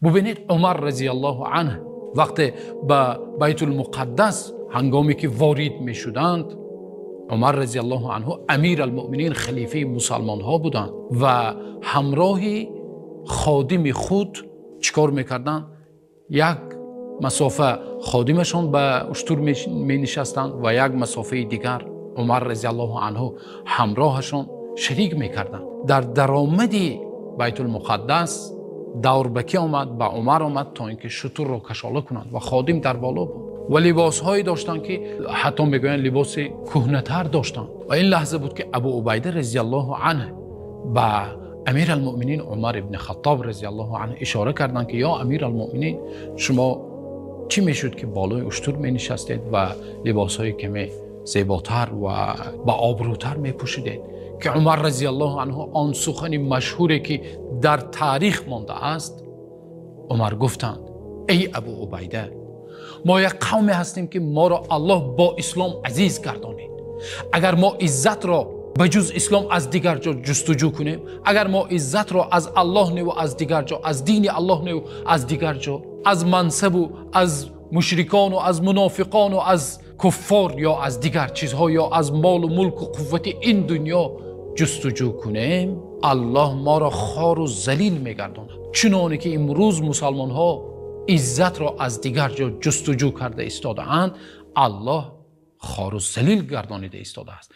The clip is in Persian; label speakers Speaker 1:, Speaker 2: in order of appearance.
Speaker 1: ببینید عمر رضی الله عنه وقتی به بیت المقدس هنگامی که وارد می شدند، عمر رضی الله عنه امیر المؤمنین خلیفه مسلمان ها بودند و همراه خادم خود چیکار میکردند؟ یک مسافه خادمشان به اشتر می نشستند و یک مسافه دیگر عمر رضی الله عنه همراهشان شریک میکردند. در درآمد بیت المقدس دور بکی آمد، به عمر آمد تا اینکه شتر را کشاله کنند و خادم در بالا بود و لباس هایی داشتند که حتی میگویند لباس کهنه‌تر داشتند و این لحظه بود که ابو عبیده رضی الله عنه به امیر المؤمنین عمر ابن خطاب رضی الله عنه اشاره کردند که یا امیر المؤمنین، شما چی میشد که بالای اشتر می نشستید و لباس های کمی زیباتر و با آبروتر می پوشیدید؟ که عمر رضی الله عنه آن سخن مشهوری که در تاریخ مانده است، عمر گفتند ای ابو عبیده، ما یک قومی هستیم که ما را الله با اسلام عزیز گردانید. اگر ما عزت را به جز اسلام از دیگر جا جستجو کنیم، اگر ما عزت را از الله نه و از دیگر جا، از دین الله نه و از دیگر جا، از منصب و از مشرکان و از منافقان و از کفار یا از دیگر چیزها یا از مال و ملک و قوت این دنیا جستجو کنیم، الله ما را خوار و ذلیل میگرداند. چنانه که امروز مسلمان ها عزت را از دیگر جا جستجو کرده ایستاده اند، الله خوار و ذلیل گردانیده ایستاده است.